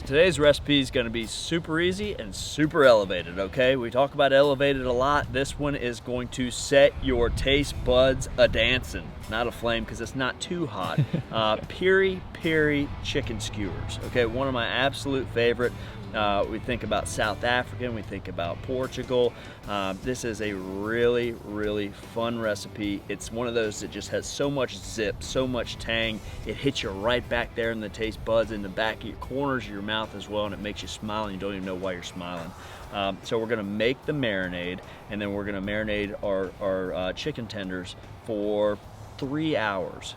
Today's recipe is going to be super easy and super elevated, okay? We talk about elevated a lot. This one is going to set your taste buds a-dancing. Not aflame because it's not too hot. Piri Piri chicken skewers, okay? One of my absolute favorite. We think about South African, we think about Portugal. This is a really, really fun recipe. It's one of those that just has so much zip, so much tang. It hits you right back there in the taste buds, in the back of your corners of your mouth as well, and it makes you smile and you don't even know why you're smiling. So we're gonna make the marinade, and then we're gonna marinate our chicken tenders for 3 hours.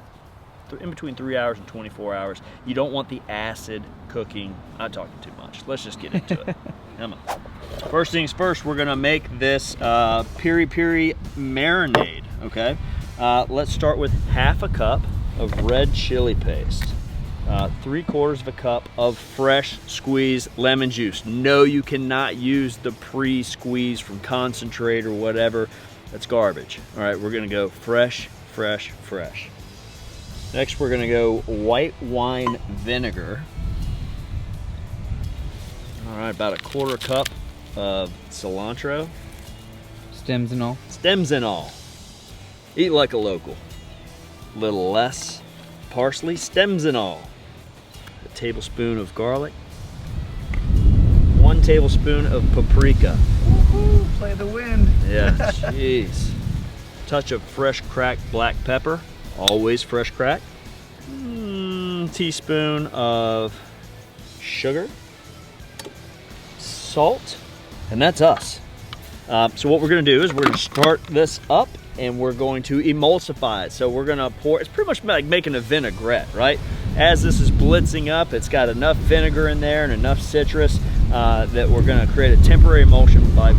In between 3 hours and 24 hours. You don't want the acid cooking. I'm talking too much. Let's just get into it. Come on. First things first, we're gonna make this Piri Piri marinade, okay? Let's start with half a cup of red chili paste. 3/4 of a cup of fresh squeezed lemon juice. No, you cannot use the pre-squeeze from concentrate or whatever. That's garbage. All right, we're gonna go fresh, fresh, fresh. Next, we're gonna go white wine vinegar. All right, about 1/4 cup of cilantro. Stems and all. Stems and all. Eat like a local. A little less parsley, stems and all. A tablespoon of garlic. 1 tablespoon of paprika. Woohoo, play the wind. Yeah, jeez. Touch of fresh cracked black pepper. Always fresh crack. Teaspoon of sugar, salt, and that's us. So what we're gonna do is we're gonna start this up and we're going to emulsify it. So we're gonna pour, it's pretty much like making a vinaigrette, right? As this is blitzing up, it's got enough vinegar in there and enough citrus that we're gonna create a temporary emulsion by,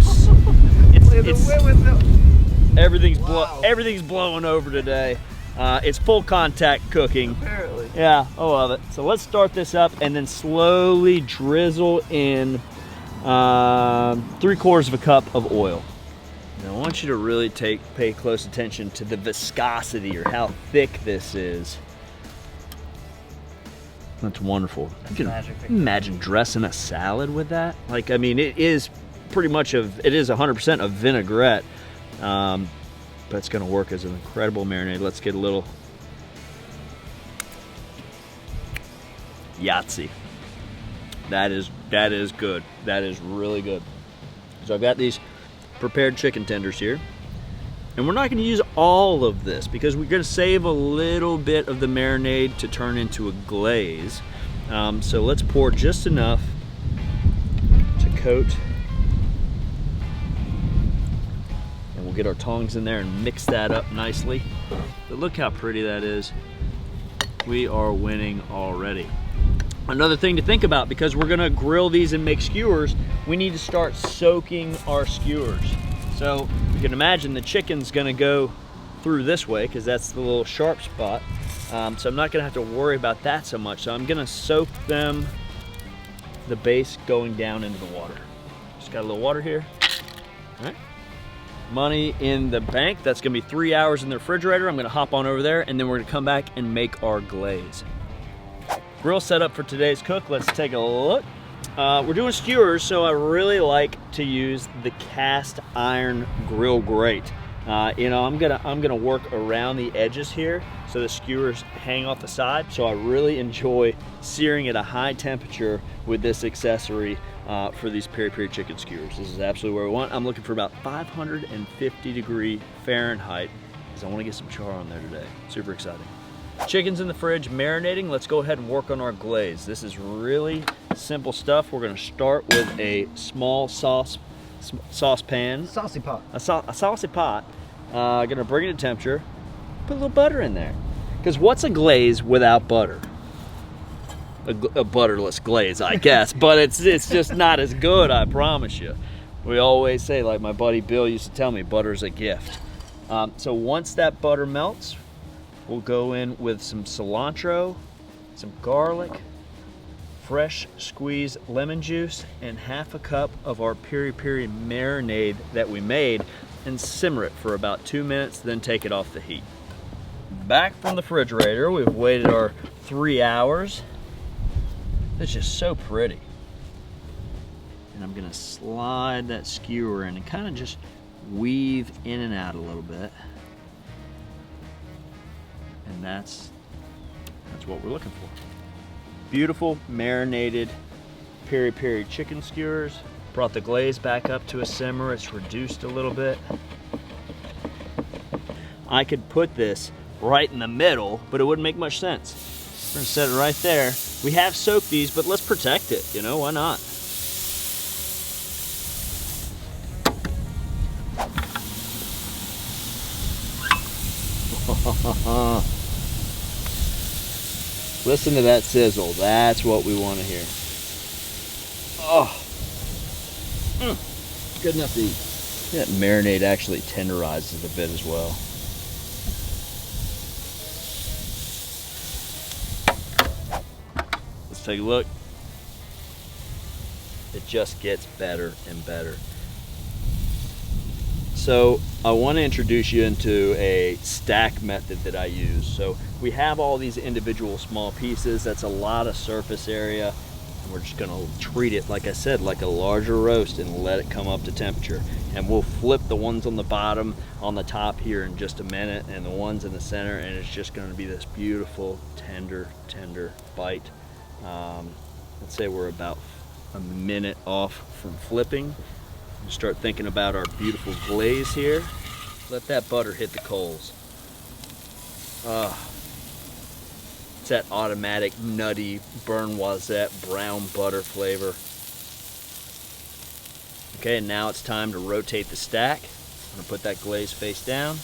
everything's blowing over today. It's full contact cooking. Apparently. Yeah, I love it. So let's start this up and then slowly drizzle in 3/4 of a cup of oil. Now I want you to really pay close attention to the viscosity or how thick this is. That's wonderful. That's you can magic. imagine dressing a salad with that. Like, I mean, it is pretty much it is 100% a vinaigrette. But it's gonna work as an incredible marinade. Let's get a little Yahtzee. That is good. That is really good. So I've got these prepared chicken tenders here. And we're not gonna use all of this because we're gonna save a little bit of the marinade to turn into a glaze. So let's pour just enough to coat. We'll get our tongs in there and mix that up nicely. But look how pretty that is. We are winning already. Another thing to think about, because we're gonna grill these and make skewers, we need to start soaking our skewers. So you can imagine the chicken's gonna go through this way because that's the little sharp spot. So I'm not gonna have to worry about that so much. So I'm gonna soak them, the base going down into the water. Just got a little water here, all right? Money in the bank. That's gonna be 3 hours in the refrigerator. I'm gonna hop on over there and then we're gonna come back and make our glaze. Grill setup for today's cook. Let's take a look. We're doing skewers, so I really like to use the cast iron grill grate. You know, I'm gonna work around the edges here so the skewers hang off the side. So I really enjoy searing at a high temperature with this accessory for these Piri Piri chicken skewers. This is absolutely where we want. I'm looking for about 550 Fahrenheit because I want to get some char on there today. Super exciting. Chicken's in the fridge marinating. Let's go ahead and work on our glaze. This is really simple stuff. We're gonna start with a small saucepan. Saucy pot. A saucy pot. Gonna bring it to temperature. Put a little butter in there. Because what's a glaze without butter? A butterless glaze, I guess, but it's just not as good, I promise you. We always say, like my buddy Bill used to tell me, butter's a gift. So once that butter melts, we'll go in with some cilantro, some garlic, fresh squeezed lemon juice, and half a cup of our Piri Piri marinade that we made, and simmer it for about 2 minutes, then take it off the heat. Back from the refrigerator, we've waited our 3 hours. It's just so pretty. And I'm gonna slide that skewer in and kind of just weave in and out a little bit. And that's what we're looking for. Beautiful marinated piri piri chicken skewers. Brought the glaze back up to a simmer. It's reduced a little bit. I could put this right in the middle, but it wouldn't make much sense. We're gonna set it right there. We have soaked these, but let's protect it, you know, why not? Listen to that sizzle. That's what we want to hear. Oh, good enough to eat. That marinade actually tenderizes a bit as well. Let's take a look. It just gets better and better. So I want to introduce you into a stack method that I use. So we have all these individual small pieces. That's a lot of surface area. And we're just gonna treat it, like I said, like a larger roast and let it come up to temperature. And we'll flip the ones on the bottom on the top here in just a minute, and the ones in the center, and it's just gonna be this beautiful, tender bite. Let's say we're about a minute off from flipping. We'll start thinking about our beautiful glaze here. Let that butter hit the coals. It's that automatic, nutty, burn noisette, brown butter flavor. Okay, and now it's time to rotate the stack. I'm gonna put that glaze face down.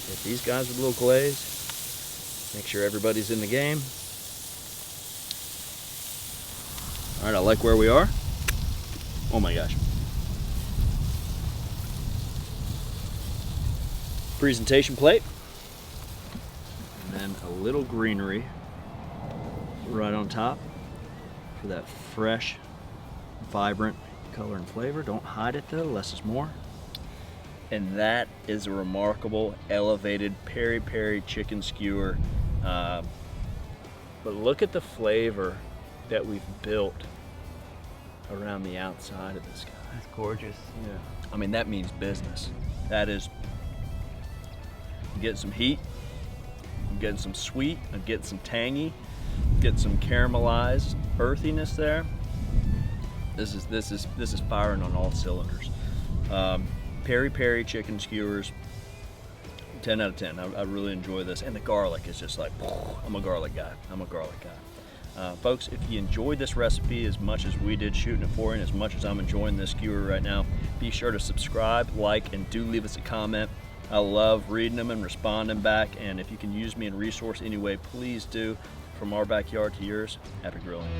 Hit these guys with a little glaze. Make sure everybody's in the game. All right, I like where we are. Oh my gosh. Presentation plate, and then a little greenery right on top for that fresh, vibrant color and flavor. Don't hide it though, less is more. And that is a remarkable elevated peri peri chicken skewer. But look at the flavor that we've built around the outside of this guy. That's gorgeous. Yeah, I mean, that means business. That is, I'm getting some heat, I'm getting some sweet, I'm getting some tangy, get some caramelized earthiness there. This is firing on all cylinders. Peri peri chicken skewers, 10 out of 10. I really enjoy this, and the garlic is just like, I'm a garlic guy. Folks, if you enjoyed this recipe as much as we did shooting it for you, and as much as I'm enjoying this skewer right now, be sure to subscribe, like, and do leave us a comment. I love reading them and responding back, and if you can use me in resource anyway, please do. From our backyard to yours, happy grilling.